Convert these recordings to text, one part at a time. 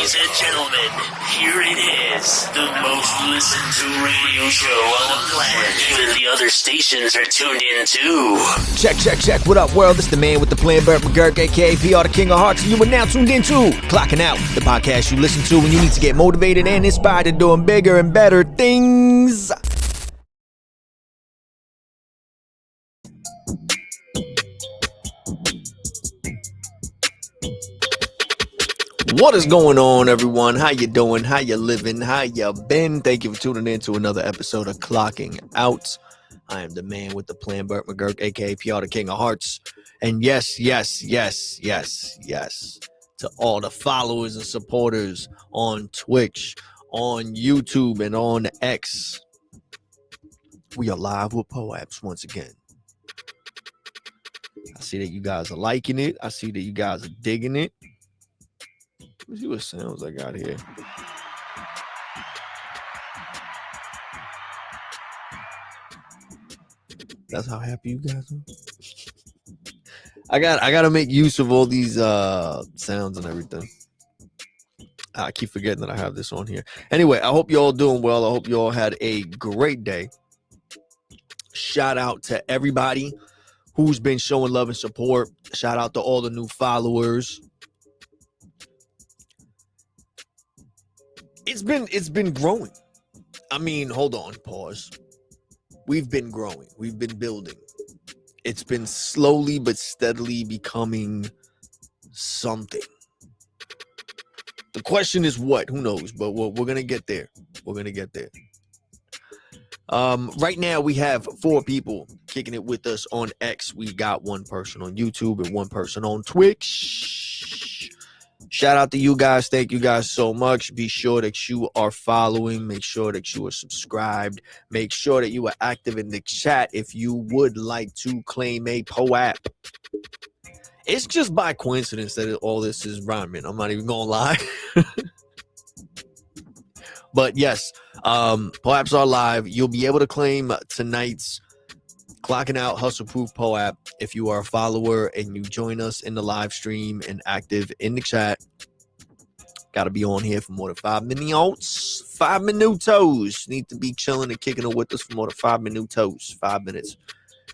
Ladies and gentlemen, here it is, the most listened to radio show on the planet. Even the other stations are tuned in too. Check. What up, world? It's the man with the plan, Burt McGurk, aka PR, the King of Hearts, and you are now tuned in to Clocking Out, the podcast you listen to when you need to get motivated and inspired to doing bigger and better things. What is going on, everyone? How you doing? How you living? How you been? Thank you for tuning in to another episode of Clocking Out. I am the man with the plan, Burt McGurk, aka PR, the King of Hearts. And yes, to all the followers and supporters on Twitch, on YouTube, and on X. We are live with POAPs once again. I see that you guys are liking it. I see that you guys are digging it. Let's see what sounds I got here. That's how happy you guys are. I gotta make use of all these sounds and everything. I keep forgetting that I have this on here. Anyway, I hope you all doing well. I hope you all had a great day. Shout out to everybody who's been showing love and support. Shout out to all the new followers. It's been growing. I mean, hold on, pause. We've been growing. We've been building. It's been slowly but steadily becoming something. The question is what? Who knows? But we're going to get there. We're going to get there. Right now, we have 4 people kicking it with us on X. We got 1 person on YouTube and 1 person on Twitch. Shout out to you guys. Thank you guys so much. Be sure that you are following. Make sure that you are subscribed. Make sure that you are active in the chat if you would like to claim a POAP. It's just by coincidence that all this is rhyming. I'm not even gonna lie. But yes, POAPs are live. You'll be able to claim tonight's Clocking Out Hustle Proof POAP if you are a follower and you join us in the live stream and active in the chat. Got to be on here for more than 5 minutes. 5 minutos. Need to be chilling and kicking it with us for more than 5 minutos. 5 minutes.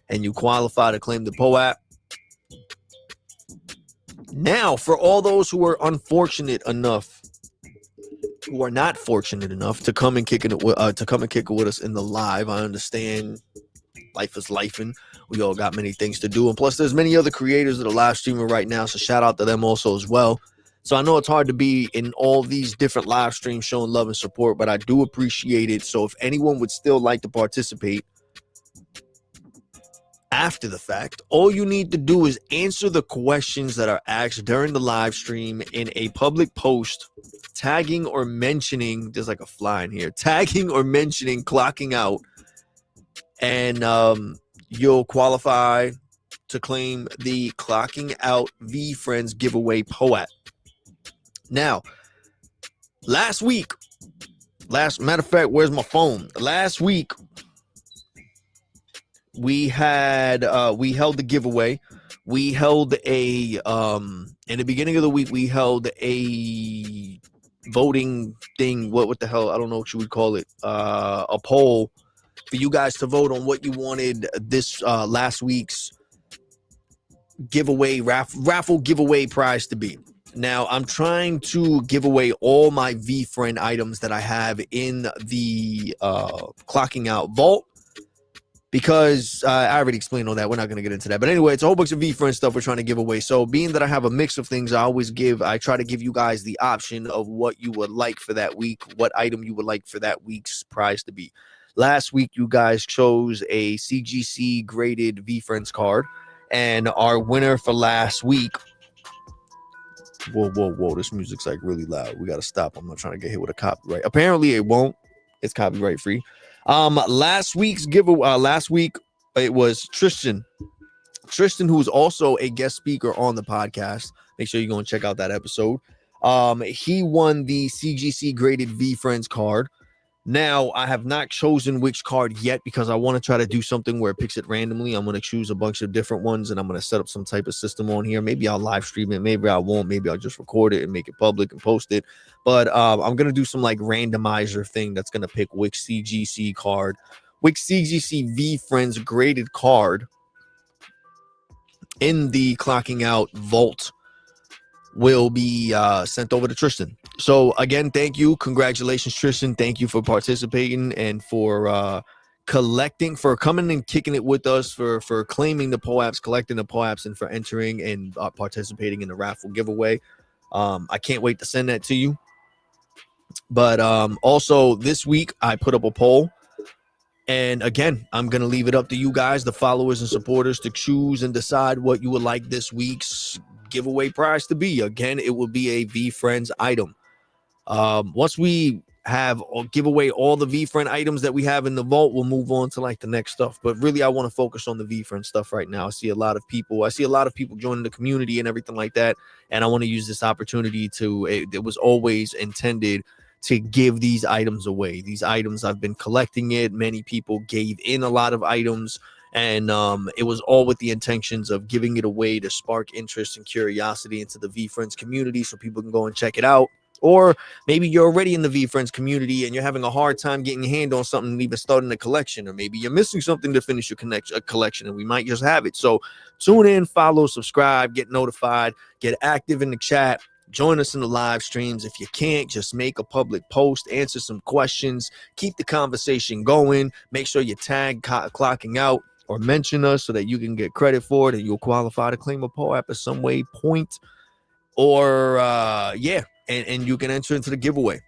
And you qualify to claim the POAP. Now, for all those who are unfortunate enough, who are not fortunate enough to come and kick it with us in the live, I understand. Life is lifing. We all got many things to do. And plus, there's many other creators that are live streaming right now. So shout out to them also as well. So I know it's hard to be in all these different live streams showing love and support, but I do appreciate it. So if anyone would still like to participate after the fact, all you need to do is answer the questions that are asked during the live stream in a public post, tagging or mentioning, there's like a fly in here, tagging or mentioning Clocking Out. And you'll qualify to claim the ClockingOut VeeFriends Giveaway POAP. Now, matter of fact, where's my phone? Last week, we held the giveaway. We held in the beginning of the week, we held a voting thing. What the hell? I don't know what you would call it. A poll for you guys to vote on what you wanted this last week's giveaway raffle giveaway prize to be. Now, I'm trying to give away all my VeeFriend items that I have in the Clocking Out vault because I already explained all that. We're not going to get into that. But anyway, it's a whole bunch of VeeFriend stuff we're trying to give away. So being that I have a mix of things, I try to give you guys the option of what you would like for that week, what item you would like for that week's prize to be. Last week, you guys chose a CGC graded VeeFriends card, and our winner for last week. Whoa! This music's like really loud. We gotta stop. I'm not trying to get hit with a copyright. Apparently, it won't. It's copyright free. Last week it was Tristan. Tristan, who's also a guest speaker on the podcast. Make sure you go and check out that episode. He won the CGC graded VeeFriends card. Now, I have not chosen which card yet because I want to try to do something where it picks it randomly. I'm going to choose a bunch of different ones and I'm going to set up some type of system on here. Maybe I'll live stream it. Maybe I won't. Maybe I'll just record it and make it public and post it. But I'm going to do some like randomizer thing that's going to pick which CGC card, which CGC VeeFriends graded card in the Clocking Out Vault will be sent over to Tristan. So again, thank you. Congratulations, Tristan. Thank you for participating and for collecting, for coming and kicking it with us, for claiming the POAPs, collecting the POAPs, and for entering and participating in the raffle giveaway. I can't wait to send that to you. But also this week, I put up a poll. And again, I'm going to leave it up to you guys, the followers and supporters, to choose and decide what you would like this week's giveaway prize to be. Again, it will be a VeeFriends item. Once we have give away all the VeeFriend items that we have in the vault, we'll move on to like the next stuff. But really, I want to focus on the VeeFriend stuff right now. I see a lot of people joining the community and everything like that. And I want to use this opportunity to, it was always intended to give these items away. These items, I've been collecting it. Many people gave in a lot of items. And it was all with the intentions of giving it away to spark interest and curiosity into the VeeFriends community so people can go and check it out. Or maybe you're already in the VeeFriends community and you're having a hard time getting your hand on something and even starting a collection. Or maybe you're missing something to finish your collection and we might just have it. So tune in, follow, subscribe, get notified, get active in the chat. Join us in the live streams. If you can't, just make a public post, answer some questions, keep the conversation going. Make sure you tag Clocking Out or mention us so that you can get credit for it and you'll qualify to claim a POAP at some way, point. Or, yeah, and you can enter into the giveaway.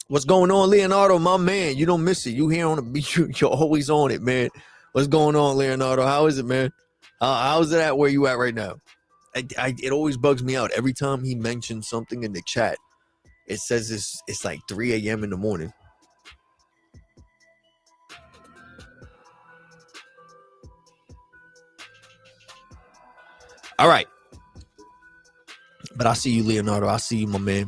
What's going on, Leonardo, my man? You don't miss it. You here on the beat. You're always on it, man. What's going on, Leonardo? How is it, man? How's it at where you at right now? It always bugs me out. Every time he mentions something in the chat, it says it's like 3 a.m. in the morning. All right. But I see you, Leonardo. I see you, my man.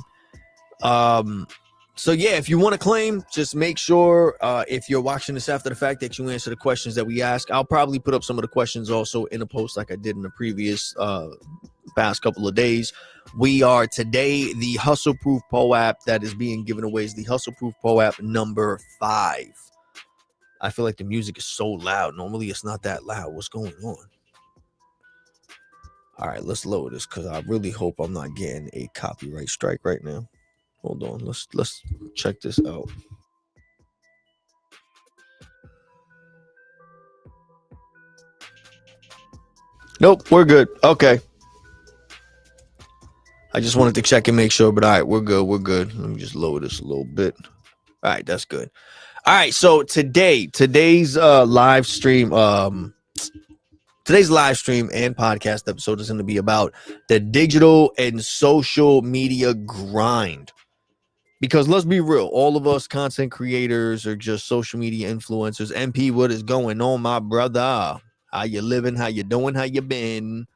So yeah, if you want to claim, just make sure if you're watching this after the fact that you answer the questions that we ask. I'll probably put up some of the questions also in a post like I did in the previous past couple of days. We are today, the Hustle Proof POAP that is being given away is the Hustle Proof POAP number 5. I feel like the music is so loud. Normally it's not that loud. What's going on? All right, let's load this because I really hope I'm not getting a copyright strike right now. Hold on, let's check this out. Nope, we're good. Okay. I just wanted to check and make sure, but all right, we're good. We're good. Let me just lower this a little bit. All right, that's good. All right, so today's live stream, and podcast episode is going to be about the digital and social media grind. Because let's be real, all of us content creators are just social media influencers. MP, what is going on, my brother? How you living? How you doing? How you been?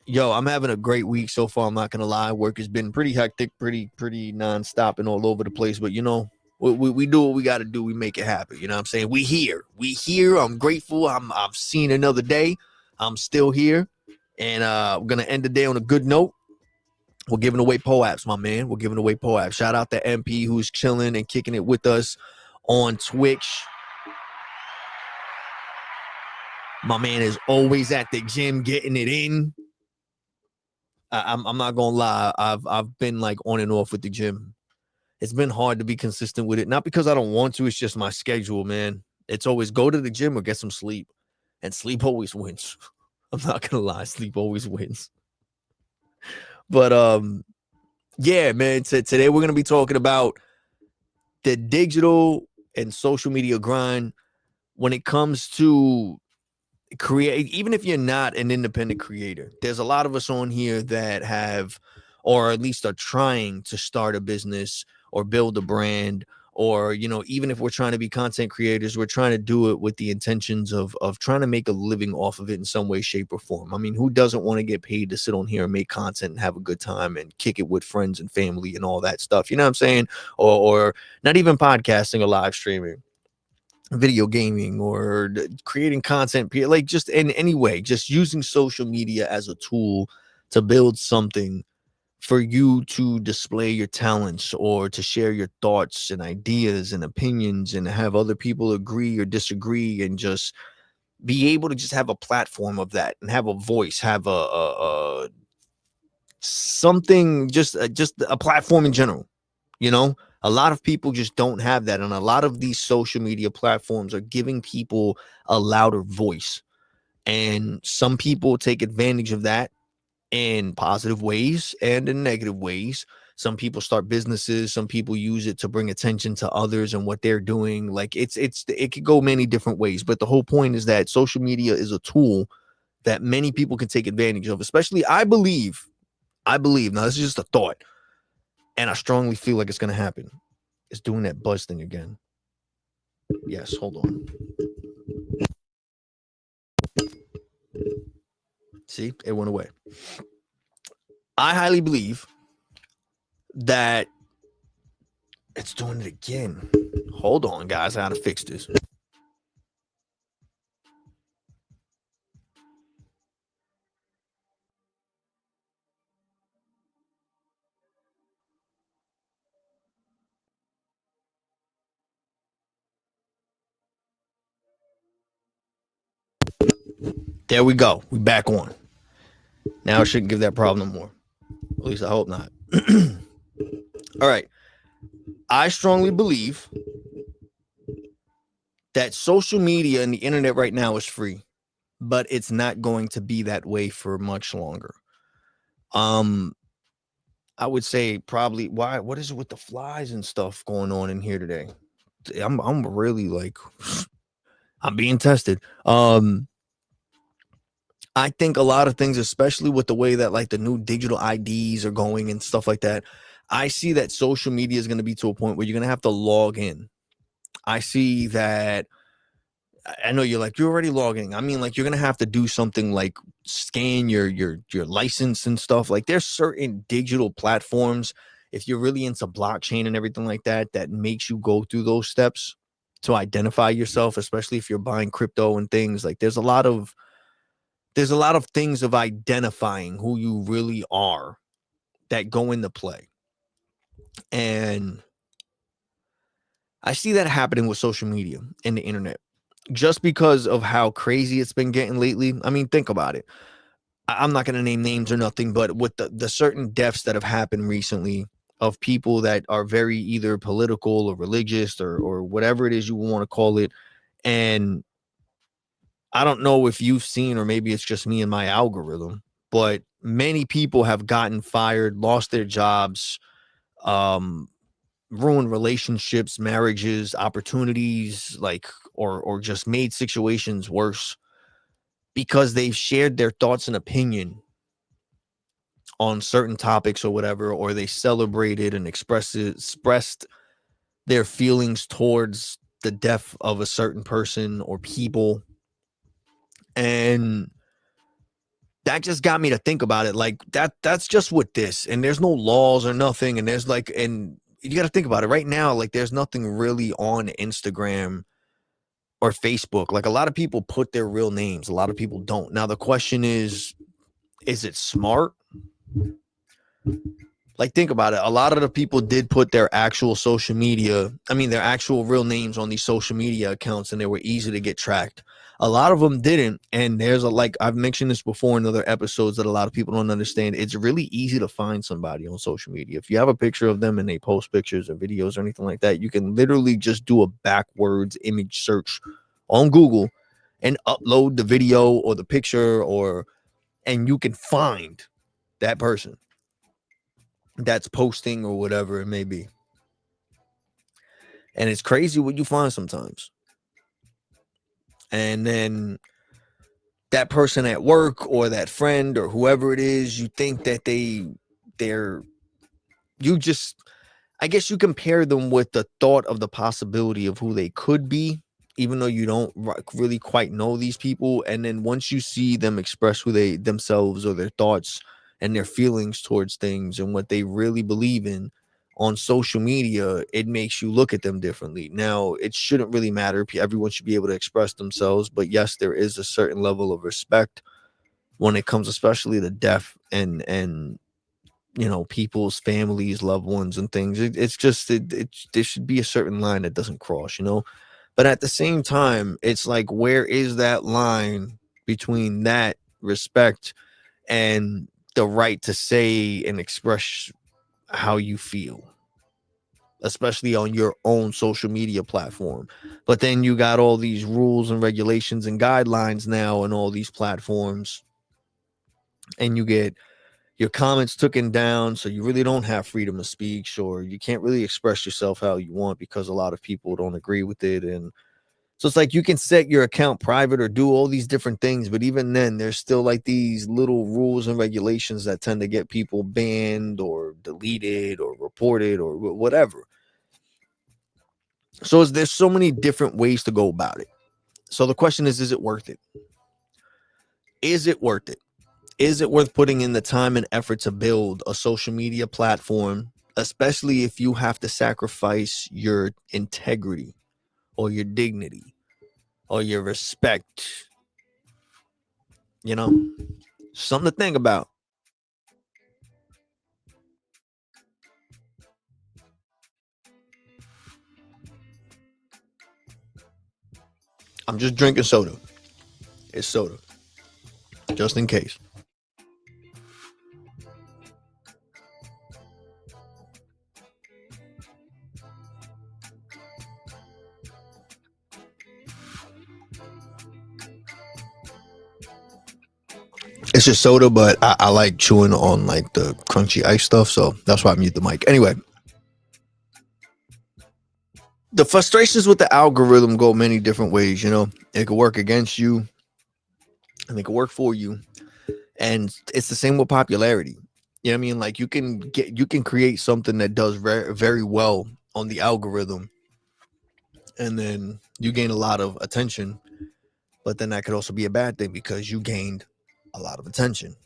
Yo, I'm having a great week so far. I'm not gonna lie. Work has been pretty hectic, pretty nonstop and all over the place. But you know, we do what we got to do. We make it happen. You know what I'm saying? We here. I'm grateful. I've seen another day. I'm still here, and we're gonna end the day on a good note. We're giving away POAPs, my man. We're giving away POAPs. Shout out to MP who's chilling and kicking it with us on Twitch. My man is always at the gym getting it in. I'm not gonna lie. I've been like on and off with the gym. It's been hard to be consistent with it. Not because I don't want to. It's just my schedule, man. It's always go to the gym or get some sleep, and sleep always wins. I'm not gonna lie. Sleep always wins. But yeah, man. Today we're gonna be talking about the digital and social media grind when it comes to create. Even if you're not an independent creator, there's a lot of us on here that have, or at least are trying to start a business or build a brand or, even if we're trying to be content creators, we're trying to do it with the intentions of trying to make a living off of it in some way, shape, or form. I mean, who doesn't want to get paid to sit on here and make content and have a good time and kick it with friends and family and all that stuff? You know what I'm saying? Or not even podcasting or live streaming, video gaming, or creating content, like just in any way, just using social media as a tool to build something for you to display your talents or to share your thoughts and ideas and opinions and have other people agree or disagree, and just be able to just have a platform of that and have a voice, have a something, just a platform in general. A lot of people just don't have that, and a lot of these social media platforms are giving people a louder voice, and some people take advantage of that in positive ways and in negative ways. Some people start businesses, some people use it to bring attention to others and what they're doing. Like it could go many different ways, but the whole point is that social media is a tool that many people can take advantage of. Especially, I believe, now this is just a thought, and I strongly feel like it's going to happen. It's doing that buzz thing again. Yes, hold on. See, it went away. I highly believe that it's doing it again. Hold on, guys. I gotta fix this. There we go. We back on. Now I shouldn't give that problem no more. At least I hope not. All right. I strongly believe that social media and the internet right now is free, but it's not going to be that way for much longer. I would say probably what is it with the flies and stuff going on in here today? I'm really like I'm being tested. I think a lot of things, especially with the way that like the new digital IDs are going and stuff like that, I see that social media is going to be to a point where you're going to have to log in. I see that. I know you're like, you're already logging. I mean, like, you're going to have to do something like scan your license and stuff. Like, there's certain digital platforms, if you're really into blockchain and everything like that, that makes you go through those steps to identify yourself, especially if you're buying crypto and things. Like, there's a lot of things of identifying who you really are that go into play. And I see that happening with social media and the internet, just because of how crazy it's been getting lately. I mean, think about it. I'm not going to name names or nothing, but with the certain deaths that have happened recently of people that are very either political or religious or whatever it is you want to call it. And I don't know if you've seen, or maybe it's just me and my algorithm, but many people have gotten fired, lost their jobs, ruined relationships, marriages, opportunities, like, or just made situations worse because they've shared their thoughts and opinion on certain topics or whatever, or they celebrated and expressed their feelings towards the death of a certain person or people. And that just got me to think about it. Like that's just with this, and there's no laws or nothing. And there's like, and you got to think about it right now. Like there's nothing really on Instagram or Facebook. Like a lot of people put their real names. A lot of people don't. Now the question is it smart? Like, think about it. A lot of the people did put their actual social media, their actual real names on these social media accounts, and they were easy to get tracked. A lot of them didn't. And there's like, I've mentioned this before in other episodes that a lot of people don't understand. It's really easy to find somebody on social media. If you have a picture of them and they post pictures or videos or anything like that, you can literally just do a backwards image search on Google and upload the video or the picture, and you can find that person that's posting or whatever it may be. And it's crazy what you find sometimes. And then that person at work or that friend or whoever it is, you think that they're you just, I guess you compare them with the thought of the possibility of who they could be, even though you don't really quite know these people. And then once you see them express who they themselves or their thoughts and their feelings towards things and what they really believe in on social media, it makes you look at them differently. Now, it shouldn't really matter. Everyone should be able to express themselves, but yes, there is a certain level of respect when it comes, especially to death and people's families, loved ones, and things. It's just there should be a certain line that doesn't cross, but at the same time, it's like, where is that line between that respect and the right to say and express how you feel, especially on your own social media platform? But then you got all these rules and regulations and guidelines now on all these platforms, and you get your comments taken down, so you really don't have freedom of speech, or you can't really express yourself how you want because a lot of people don't agree with it. And so it's like, you can set your account private or do all these different things, but even then there's still like these little rules and regulations that tend to get people banned or deleted or reported or whatever. So there's so many different ways to go about it. So the question is it worth it? Is it worth it? Is it worth putting in the time and effort to build a social media platform, especially if you have to sacrifice your integrity or your dignity or your respect? Something to think about. I'm just drinking soda. It's soda, just in case. It's just soda, but I like chewing on like the crunchy ice stuff, so that's why I mute the mic. Anyway, the frustrations with the algorithm go many different ways. It could work against you, and it could work for you. And it's the same with popularity. You know what I mean? Like, you can create something that does very, very well on the algorithm, and then you gain a lot of attention. But then that could also be a bad thing because you gained a lot of attention.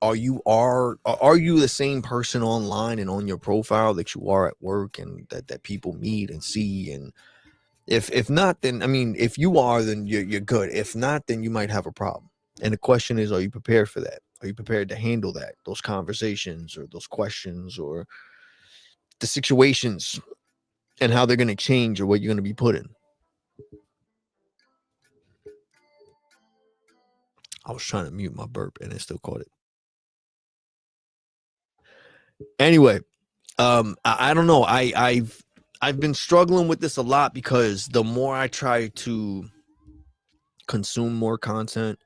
Are you the same person online and on your profile that you are at work, and that people meet and see? And if not, then, I mean, if you are, then you're good. If not, then you might have a problem. And the question is, are you prepared for that? Are you prepared to handle that, those conversations or those questions or the situations, and how they're going to change or what you're going to be put in? I was trying to mute my burp and it still caught it. Anyway, I don't know. I've been struggling with this a lot because the more I try to consume more content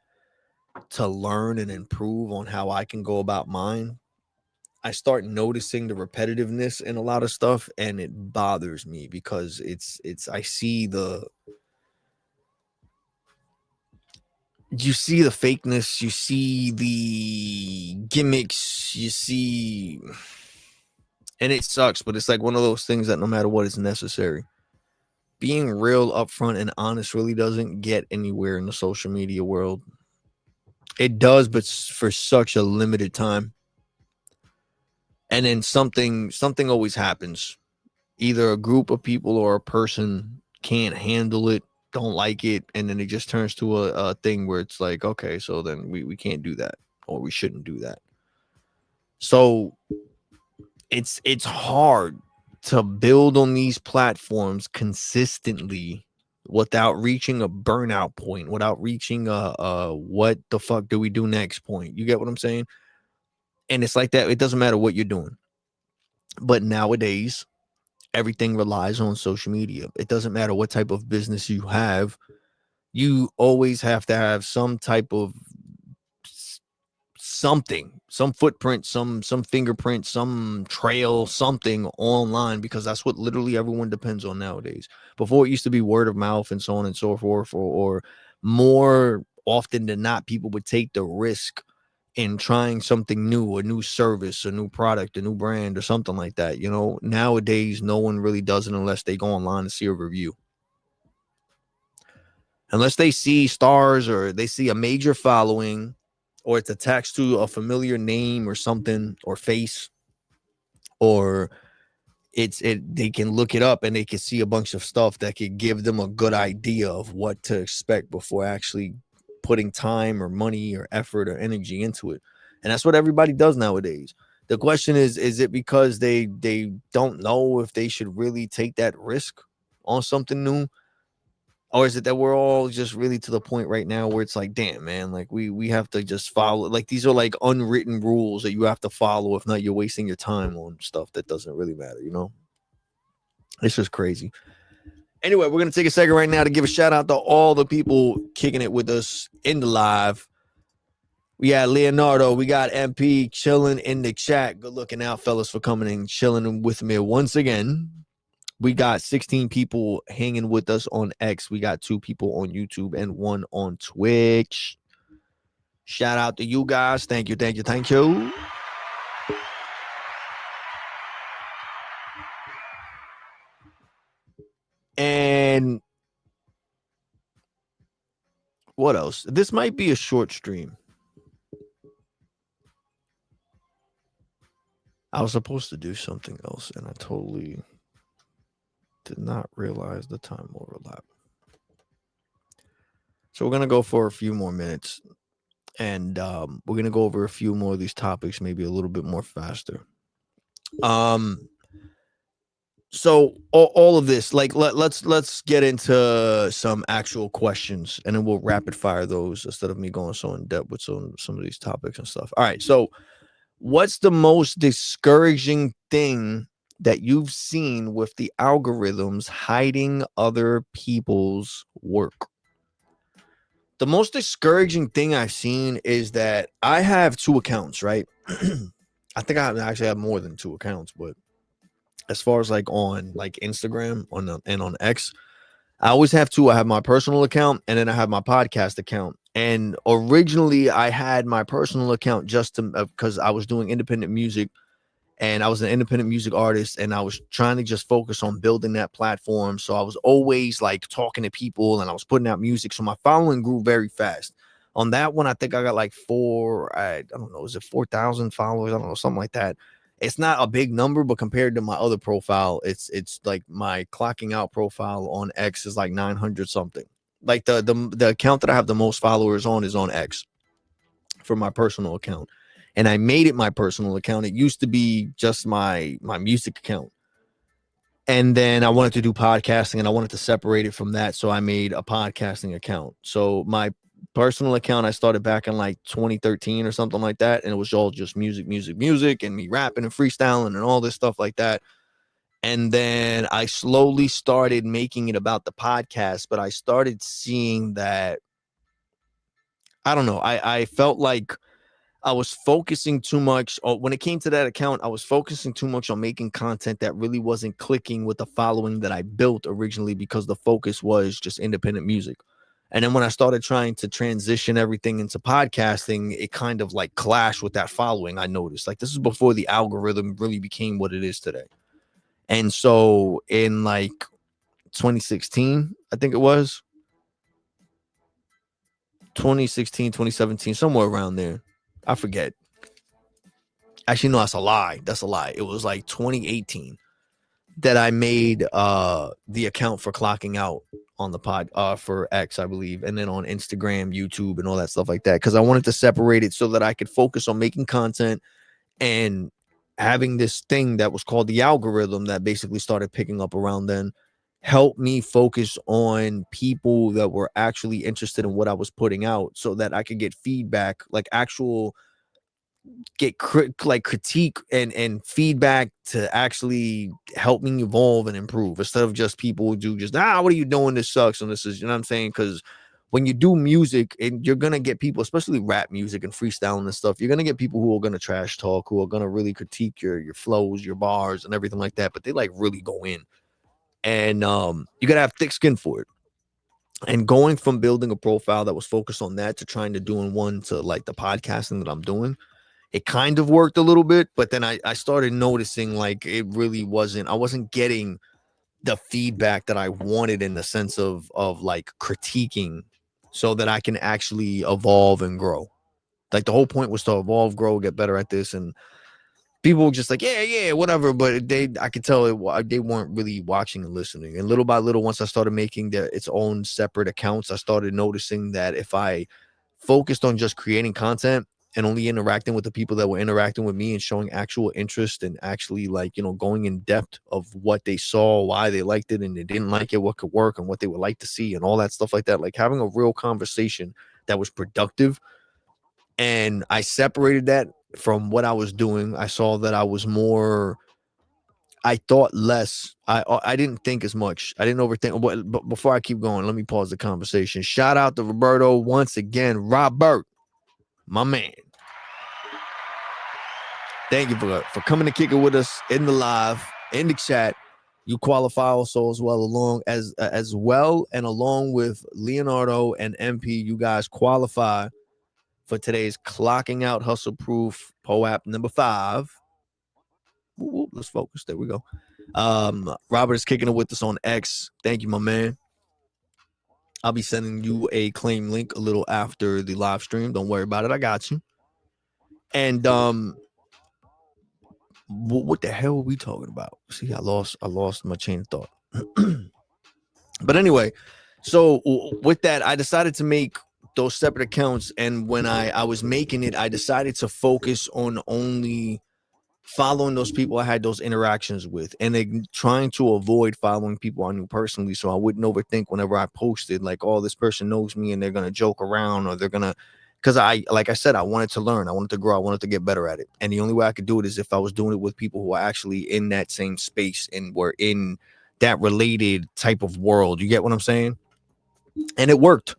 to learn and improve on how I can go about mine, I start noticing the repetitiveness in a lot of stuff, and it bothers me because I see you see the fakeness, you see the gimmicks, you see, and it sucks, but it's like one of those things that no matter what is necessary. Being real, upfront, and honest really doesn't get anywhere in the social media world. It does, but for such a limited time. And then something always happens. Either a group of people or a person can't handle it, don't like it, and then it just turns to a thing where it's like, okay, so then we can't do that, or we shouldn't do that. So it's hard to build on these platforms consistently without reaching a burnout point, without reaching a what the fuck do we do next point. You get what I'm saying? And it's like that. It doesn't matter what you're doing. But nowadays, everything relies on social media. It doesn't matter what type of business you have. You always have to have some type of something, some footprint, some fingerprint, some trail, something online, because that's what literally everyone depends on nowadays. Before, it used to be word of mouth and so on and so forth, or more often than not, people would take the risk in trying something new, a new service, a new product, a new brand, or something like that. You know, nowadays, no one really does it unless they go online and see a review. Unless they see stars or they see a major following or it's attached to a familiar name or something or face, or they can look it up and they can see a bunch of stuff that could give them a good idea of what to expect before actually putting time or money or effort or energy into it. And that's what everybody does nowadays. The question is it because they don't know if they should really take that risk on something new? Or is it that we're all just really to the point right now where it's like, damn, man, like we have to just follow, like these are like unwritten rules that you have to follow. If not, you're wasting your time on stuff that doesn't really matter, you know? It's just crazy. Anyway, we're gonna take a second right now to give a shout out to all the people kicking it with us in the live. We got Leonardo, we got MP chilling in the chat. Good looking out, fellas, for coming and chilling with me once again. We got 16 people hanging with us on X. We got 2 people on YouTube and 1 on Twitch. Shout out to you guys. Thank you, thank you, thank you. And what else? This might be a short stream. I was supposed to do something else, and I totally did not realize the time overlap. So we're going to go for a few more minutes, and we're going to go over a few more of these topics, maybe a little bit more faster. So all of this, like let's get into some actual questions, and then we'll rapid fire those instead of me going so in depth with some of these topics and stuff. All right, so what's the most discouraging thing that you've seen with the algorithms hiding other people's work? The most discouraging thing I've seen is that I have 2 accounts, right? I think I actually have more than 2 accounts, but as far as like on like Instagram and on X, I always have 2. I have my personal account and then I have my podcast account. And originally I had my personal account just to because I was doing independent music and I was an independent music artist and I was trying to just focus on building that platform. So I was always like talking to people and I was putting out music. So my following grew very fast. On that one, I think I got like I don't know, is it 4,000 followers? I don't know, something like that. It's not a big number, but compared to my other profile, it's like my clocking out profile on X is like 900 something. Like the account that I have the most followers on is on X for my personal account. And I made it my personal account. It used to be just my music account. And then I wanted to do podcasting and I wanted to separate it from that. So I made a podcasting account. So my personal account I started back in like 2013 or something like that. And it was all just music, and me rapping and freestyling and all this stuff like that. And then I slowly started making it about the podcast, but I started seeing that, I don't know, I felt like I was focusing too much when it came to that account. I was focusing too much on making content that really wasn't clicking with the following that I built originally because the focus was just independent music. And then when I started trying to transition everything into podcasting, it kind of like clashed with that following. I noticed like this is before the algorithm really became what it is today. And so in like 2016, I think it was 2016, 2017, somewhere around there. I forget. Actually, no, that's a lie. It was like 2018 that I made the account for clocking out on the pod for X, I believe, and then on Instagram, YouTube, and all that stuff like that. Because I wanted to separate it so that I could focus on making content and having this thing that was called the algorithm that basically started picking up around then help me focus on people that were actually interested in what I was putting out so that I could get feedback, like actual critique and feedback to actually help me evolve and improve instead of just people who do just what are you doing, this sucks and this is, you know what I'm saying? Because when you do music and you're gonna get people, especially rap music and freestyling and stuff, you're gonna get people who are gonna trash talk, who are gonna really critique your flows, your bars and everything like that, but they like really go in. And you gotta have thick skin for it. And going from building a profile that was focused on that to trying to doing one to like the podcasting that I'm doing, it kind of worked a little bit, but then I started noticing like it really wasn't, I wasn't getting the feedback that I wanted in the sense of like critiquing so that I can actually evolve and grow. Like the whole point was to evolve, grow, get better at this. And people were just like, yeah, whatever. But I could tell they weren't really watching and listening. And little by little, once I started making its own separate accounts, I started noticing that if I focused on just creating content and only interacting with the people that were interacting with me and showing actual interest and actually like, going in depth of what they saw, why they liked it and they didn't like it, what could work and what they would like to see and all that stuff like that, like having a real conversation that was productive. And I separated that from what I was doing. I saw that I thought less. I didn't think as much. I didn't overthink. But before I keep going, let me pause the conversation. Shout out to Roberto once again. Robert, my man. Thank you for coming to kick it with us in the live, in the chat. You qualify also as well and along with Leonardo and MP, you guys qualify for today's Clocking Out Hustle Proof POAP number 5. Let's focus. There we go. Robert is kicking it with us on X. Thank you, my man. I'll be sending you a claim link a little after the live stream. Don't worry about it. I got you. And what the hell are we talking about? See, I lost my chain of thought. But anyway, so with that, I decided to make those separate accounts. And when I was making it, I decided to focus on only following those people I had those interactions with and trying to avoid following people I knew personally. So I wouldn't overthink whenever I posted like, oh, this person knows me and they're going to joke around or they're going to, because like I said, I wanted to learn. I wanted to grow. I wanted to get better at it. And the only way I could do it is if I was doing it with people who are actually in that same space and were in that related type of world. You get what I'm saying? And it worked.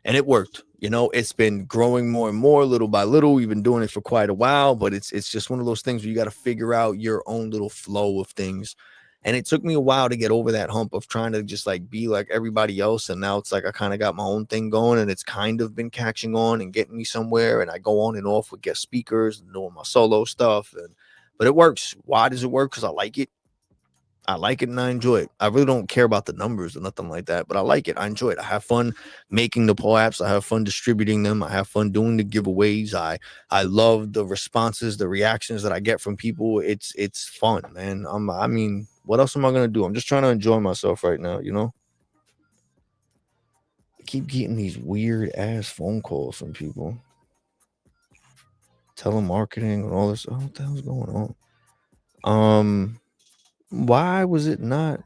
It's been growing more and more little by little. We've been doing it for quite a while, but it's just one of those things where you got to figure out your own little flow of things. And it took me a while to get over that hump of trying to just like be like everybody else. And now it's like I kind of got my own thing going and it's kind of been catching on and getting me somewhere. And I go on and off with guest speakers and doing my solo stuff. But it works. Why does it work? Because I like it. I like it and I enjoy it. I really don't care about the numbers or nothing like that, but I like it. I enjoy it. I have fun making the POAPs. I have fun distributing them. I have fun doing the giveaways. I love the responses, the reactions that I get from people. It's fun, man. I mean, what else am I gonna do? I'm just trying to enjoy myself right now, I keep getting these weird ass phone calls from people. Telemarketing and all this. Oh, what the hell's going on? Why was it not?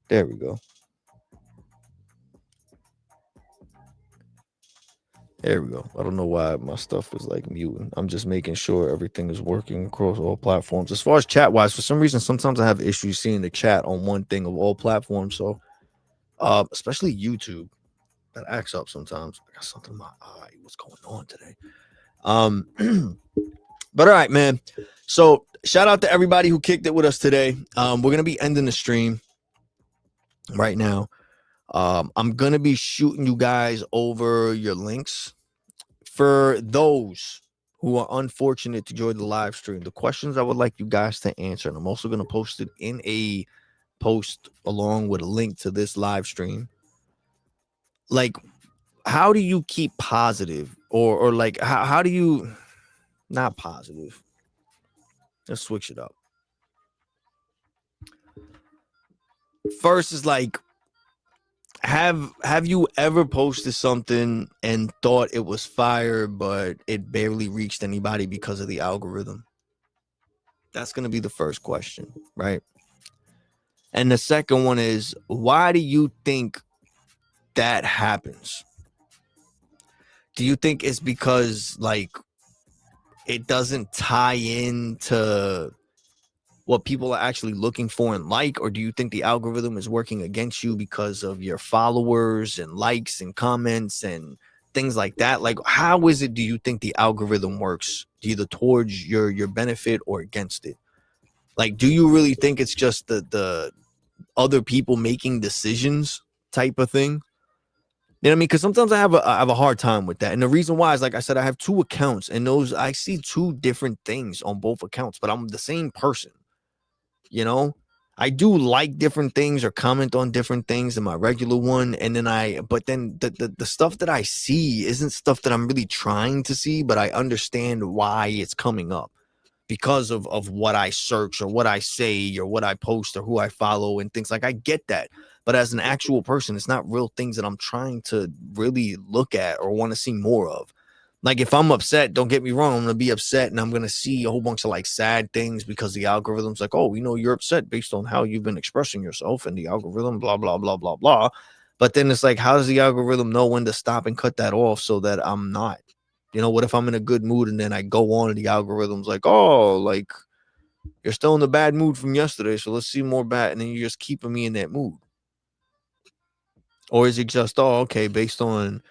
There we go. There we go. I don't know why my stuff is like muting. I'm just making sure everything is working across all platforms. As far as chat wise, for some reason, sometimes I have issues seeing the chat on one thing of all platforms. So, especially YouTube, that acts up sometimes. I got something in my eye. What's going on today? But all right, man. So shout out to everybody who kicked it with us today. We're gonna be ending the stream right now. I'm gonna be shooting you guys over your links for those who are unfortunate to join the live stream. The questions I would like you guys to answer, and I'm also gonna post it in a post along with a link to this live stream. Like, how do you keep positive, or like how do you not positive? Let's switch it up. First is like, have you ever posted something and thought it was fire, but it barely reached anybody because of the algorithm? That's going to be the first question, right? And the second one is, why do you think that happens? Do you think it's because like it doesn't tie into what people are actually looking for and like, or do you think the algorithm is working against you because of your followers and likes and comments and things like that? Like, how is it, do you think the algorithm works either towards your benefit or against it? Like, do you really think it's just the other people making decisions type of thing. You know what I mean? Because sometimes I have a hard time with that. And the reason why is, like I said, I have 2 accounts, and those I see 2 different things on both accounts, but I'm the same person. You know, I do like different things or comment on different things in my regular one, and then but then the stuff that I see isn't stuff that I'm really trying to see, but I understand why it's coming up because of what I search or what I say or what I post or who I follow and things. Like, I get that. But as an actual person, it's not real things that I'm trying to really look at or want to see more of. Like, if I'm upset, don't get me wrong, I'm going to be upset and I'm going to see a whole bunch of like sad things because the algorithm's like, oh, we know you're upset based on how you've been expressing yourself, and the algorithm, blah, blah, blah, blah, blah. But then it's like, how does the algorithm know when to stop and cut that off so that I'm not? You know, what if I'm in a good mood and then I go on and the algorithm's like, oh, like, you're still in the bad mood from yesterday, so let's see more bad, and then you're just keeping me in that mood? Or is it just, oh, okay, based on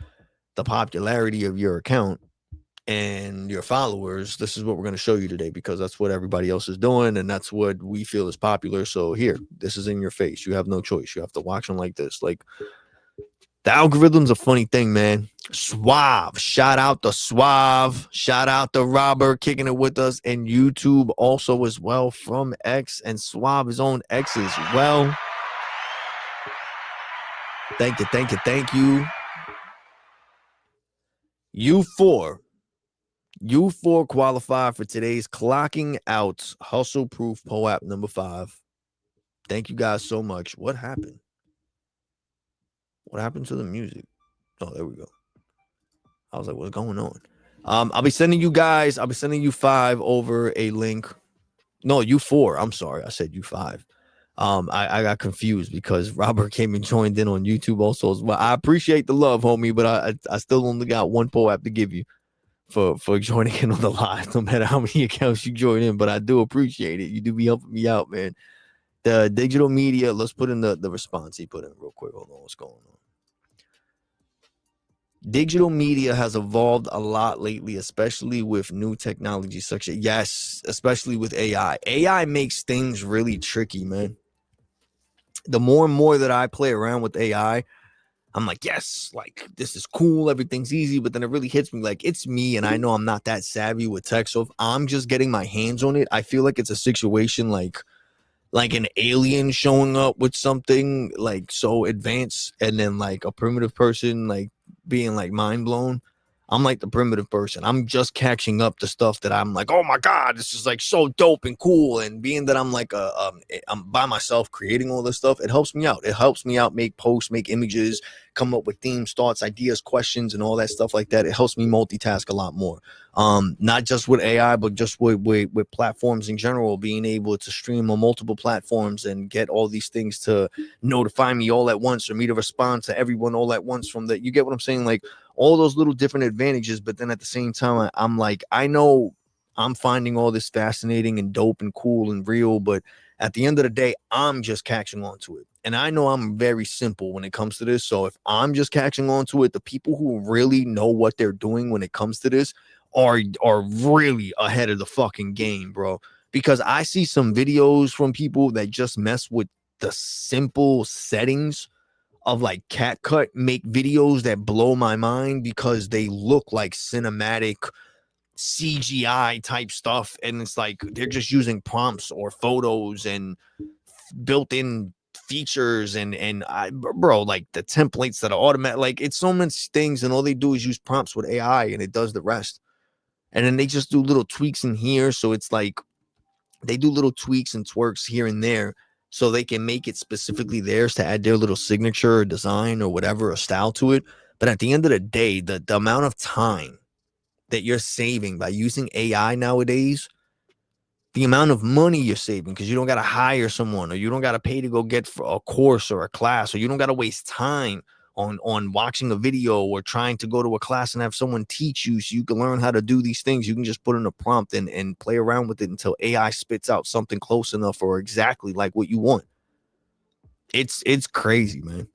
the popularity of your account and your followers, this is what we're going to show you today because that's what everybody else is doing and that's what we feel is popular. So here, this is in your face. You have no choice. You have to watch them like this. Like, the algorithm's a funny thing, man. Suave. Shout out to Suave. Shout out to Robert kicking it with us, and YouTube also as well from X, and Suave is on X as well. Thank you, thank you, thank you. You four qualify for today's Clocking Out Hustle Proof POAP number 5. Thank you guys so much. What happened? What happened to the music? Oh, there we go. I was like, what's going on? I'll be sending you 5 over a link. No, you 4. I'm sorry. I said you 5. I got confused because Robert came and joined in on YouTube also as well. I appreciate the love, homie, but I still only got 1 POAP to give you for joining in on the live, no matter how many accounts you join in, but I do appreciate it. You do be helping me out, man. The digital media, let's put in the response he put in real quick. Hold on, what's going on? Digital media has evolved a lot lately, especially with new technology such as, yes, especially with AI. AI makes things really tricky, man. The more and more that I play around with AI, I'm like, yes, like, this is cool. Everything's easy. But then it really hits me like, it's me. And I know I'm not that savvy with tech. So if I'm just getting my hands on it, I feel like it's a situation like an alien showing up with something like so advanced, and then like a primitive person like being like mind blown. I'm like the primitive person. I'm just catching up to stuff that I'm like, oh my God, this is like so dope and cool. And being that I'm like I'm by myself creating all this stuff, it helps me out. It helps me out make posts, make images, come up with themes, thoughts, ideas, questions, and all that stuff like that. It helps me multitask a lot more. Not just with AI, but just with platforms in general, being able to stream on multiple platforms and get all these things to notify me all at once, or me to respond to everyone all at once from that. You get what I'm saying? Like, all those little different advantages, but then at the same time, I'm like, I know I'm finding all this fascinating and dope and cool and real, but at the end of the day, I'm just catching on to it. And I know I'm very simple when it comes to this. So if I'm just catching on to it, the people who really know what they're doing when it comes to this are really ahead of the fucking game, bro. Because I see some videos from people that just mess with the simple settings of like CapCut, make videos that blow my mind because they look like cinematic CGI type stuff, and it's like they're just using prompts or photos and built-in features and bro, like the templates that are automatic, like it's so many things, and all they do is use prompts with AI and it does the rest. And then they just do little tweaks in here, so it's like they do little tweaks and twerks here and there so they can make it specifically theirs to add their little signature or design or whatever, or style to it. But at the end of the day, the amount of time that you're saving by using AI nowadays, the amount of money you're saving, because you don't got to hire someone, or you don't got to pay to go get for a course or a class, or you don't got to waste time on watching a video or trying to go to a class and have someone teach you so you can learn how to do these things. You can just put in a prompt and play around with it until AI spits out something close enough or exactly like what you want. It's crazy, man.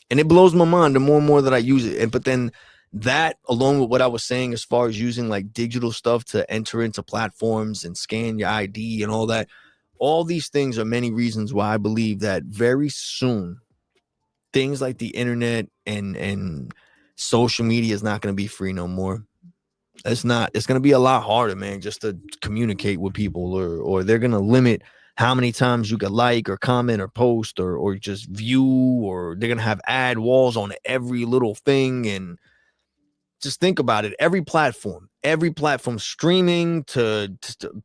And it blows my mind the more and more that I use it. But then that, along with what I was saying as far as using like digital stuff to enter into platforms and scan your ID and all that, all these things are many reasons why I believe that very soon things like the internet and social media is not going to be free no more. It's not. It's going to be a lot harder, man, just to communicate with people, or they're going to limit how many times you could like or comment or post or just view, or they're going to have ad walls on every little thing. And just think about it. Every platform, streaming to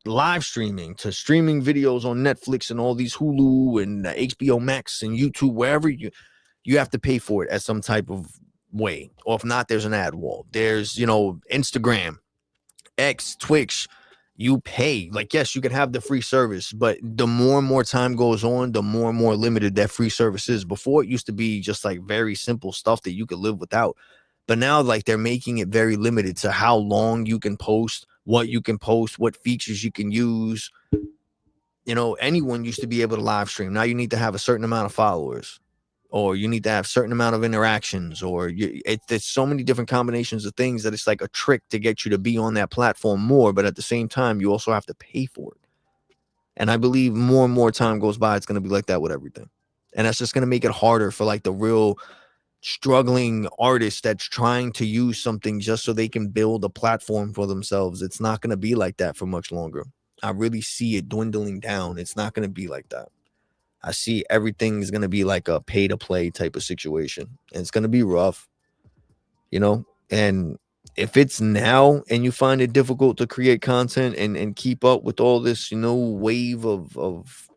live streaming to streaming videos on Netflix and all these Hulu and HBO Max and YouTube, wherever you have to pay for it at some type of way. Or if not, there's an ad wall. There's, Instagram, X, Twitch, you pay. Like, yes, you can have the free service, but the more and more time goes on, the more and more limited that free service is. Before, it used to be just like very simple stuff that you could live without. But now, like, they're making it very limited to how long you can post, what you can post, what features you can use. Anyone used to be able to live stream. Now you need to have a certain amount of followers, or you need to have a certain amount of interactions, or there's so many different combinations of things that it's like a trick to get you to be on that platform more. But at the same time, you also have to pay for it. And I believe more and more time goes by, it's going to be like that with everything. And that's just going to make it harder for like the real struggling artist that's trying to use something just so they can build a platform for themselves. It's not going to be like that for much longer. I really see it dwindling down. It's not going to be like that. I see everything is going to be like a pay to play type of situation. And it's going to be rough, and if it's now and you find it difficult to create content and keep up with all this, wave of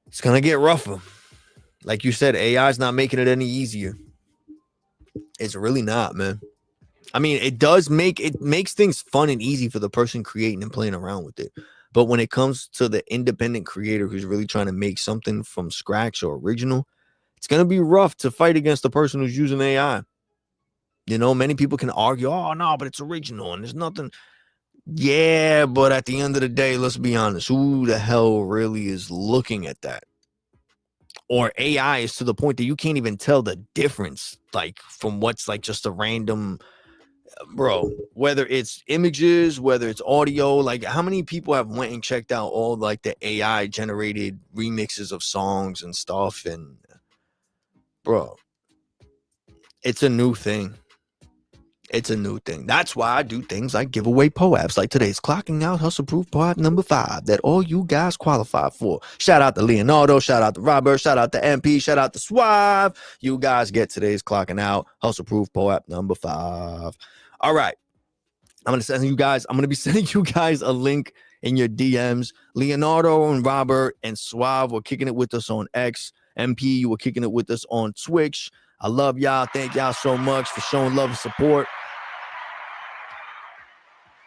it's going to get rougher. Like you said, AI is not making it any easier. It's really not, man. I mean, it makes things fun and easy for the person creating and playing around with it. But when it comes to the independent creator who's really trying to make something from scratch or original, it's going to be rough to fight against the person who's using AI. Many people can argue, oh, no, but it's original and there's nothing. Yeah, but at the end of the day, let's be honest. Who the hell really is looking at that? Or AI is to the point that you can't even tell the difference, like from what's like just a random, bro, whether it's images, whether it's audio. Like, how many people have went and checked out all like the AI generated remixes of songs and stuff? And bro, it's a new thing. It's a new thing. That's why I do things like give away POAPs, like today's ClockingOut Hustle Proof POAP number 5 that all you guys qualify for. Shout out to Leonardo, shout out to Robert, shout out to MP, shout out to Suave. You guys get today's ClockingOut Hustle Proof POAP number 5. All right. I'm going to be sending you guys a link in your DMs. Leonardo and Robert and Suave were kicking it with us on X. MP, you were kicking it with us on Twitch. I love y'all. Thank y'all so much for showing love and support.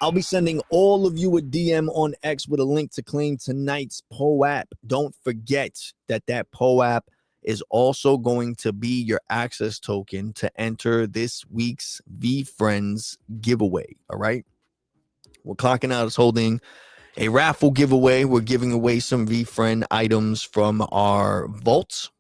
I'll be sending all of you a DM on X with a link to claim tonight's POAP. Don't forget that POAP is also going to be your access token to enter this week's VeeFriends giveaway. All right. Well, ClockingOut is holding a raffle giveaway. We're giving away some VeeFriend items from our vaults.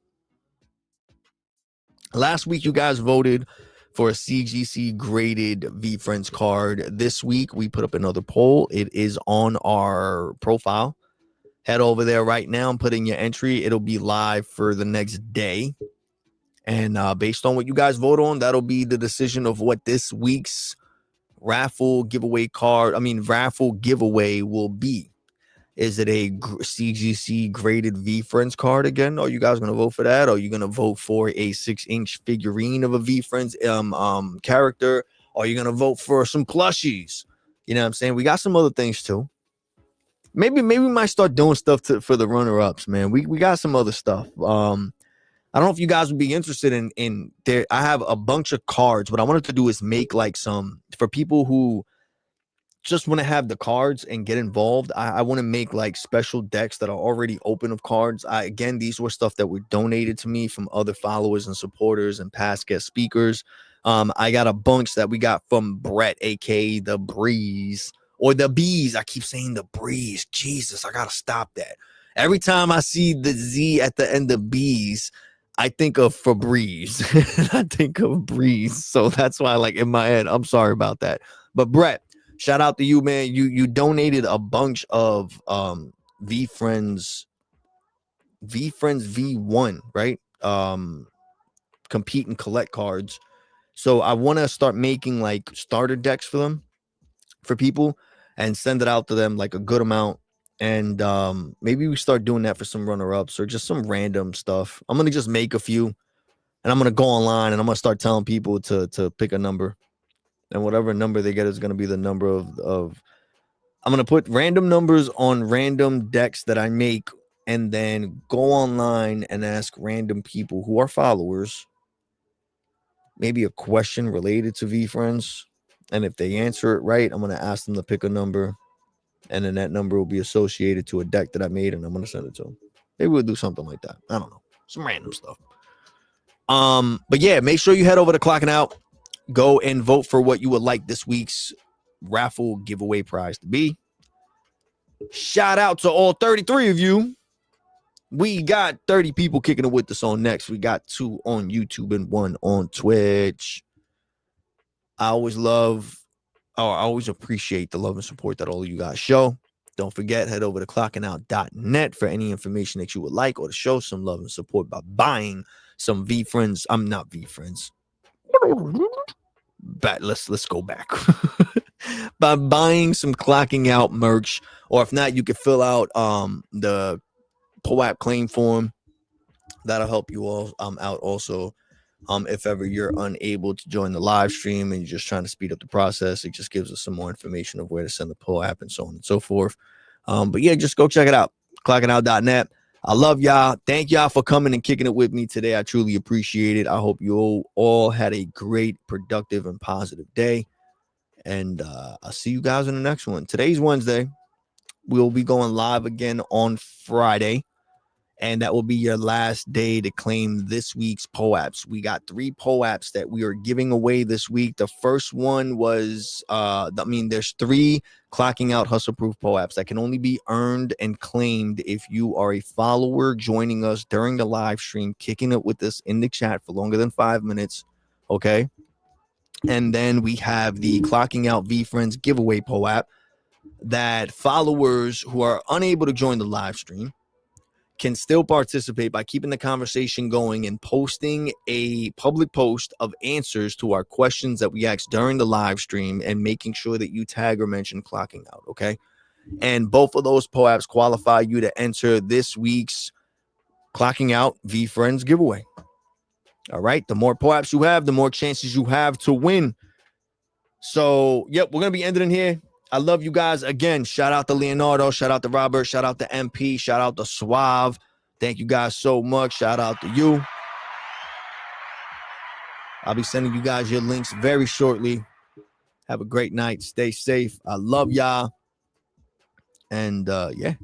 Last week, you guys voted for a CGC graded VeeFriends card. This week, we put up another poll. It is on our profile. Head over there right now and put in your entry. It'll be live for the next day. And based on what you guys vote on, that'll be the decision of what this week's raffle giveaway will be. Is it a CGC graded VeeFriends card again? Are you guys going to vote for that? Or are you going to vote for a 6-inch figurine of a VeeFriends character? Or are you going to vote for some plushies? You know what I'm saying? We got some other things too. Maybe we might start doing stuff for the runner-ups, man. We got some other stuff. I don't know if you guys would be interested in there. I have a bunch of cards. What I wanted to do is make like some for people who just want to have the cards and get involved. I want to make like special decks that are already open of cards. Again, these were stuff that were donated to me from other followers and supporters and past guest speakers. I got a bunch that we got from Brett, aka the Breeze, or the Bees. I keep saying the Breeze. Jesus, I gotta stop that. Every time I see the Z at the end of Bees, I think of Febreze. I think of Breeze. So that's why, like, in my head, I'm sorry about that. But Brett, shout out to you, man. You donated a bunch of VeeFriends VeeFriends V1, right? Compete and collect cards. So I want to start making like starter decks for them, for people, and send it out to them like a good amount. And maybe we start doing that for some runner-ups or just some random stuff. I'm gonna just make a few, and I'm gonna go online and I'm gonna start telling people to pick a number, and whatever number they get is gonna be the number of. I'm gonna put random numbers on random decks that I make, and then go online and ask random people who are followers maybe a question related to VeeFriends. And if they answer it right, I'm going to ask them to pick a number. And then that number will be associated to a deck that I made, and I'm going to send it to them. Maybe we'll do something like that. I don't know. Some random stuff. But yeah, make sure you head over to Clocking Out. Go and vote for what you would like this week's raffle giveaway prize to be. Shout out to all 33 of you. We got 30 people kicking it with us on next. We got 2 on YouTube and 1 on Twitch. I always appreciate the love and support that all of you guys show. Don't forget, head over to clockingout.net for any information that you would like, or to show some love and support by buying some VeeFriends. I'm not VeeFriends. But let's go back. By buying some Clocking Out merch, or if not, you can fill out the POAP claim form. That'll help you all out also. If ever you're unable to join the live stream and you're just trying to speed up the process, it just gives us some more information of where to send the POAP and so on and so forth. But yeah, just go check it out. Clockingout.net. I love y'all. Thank y'all for coming and kicking it with me today. I truly appreciate it. I hope you all had a great, productive, and positive day. And I'll see you guys in the next one. Today's Wednesday. We'll be going live again on Friday. And that will be your last day to claim this week's POAPs. We got 3 POAPs that we are giving away this week. The first one was, there's 3 Clocking Out Hustle Proof POAPs that can only be earned and claimed if you are a follower joining us during the live stream, kicking it with us in the chat for longer than 5 minutes. Okay. And then we have the Clocking Out VeeFriends Giveaway POAP that followers who are unable to join the live stream can still participate by keeping the conversation going and posting a public post of answers to our questions that we asked during the live stream, and making sure that you tag or mention Clocking Out, okay? And both of those POAPs qualify you to enter this week's Clocking Out VeeFriends giveaway. All right? The more POAPs you have, the more chances you have to win. So, yep, we're going to be ending in here. I love you guys. Again, shout out to Leonardo. Shout out to Robert. Shout out to MP. Shout out to Suave. Thank you guys so much. Shout out to you. I'll be sending you guys your links very shortly. Have a great night. Stay safe. I love y'all. And yeah.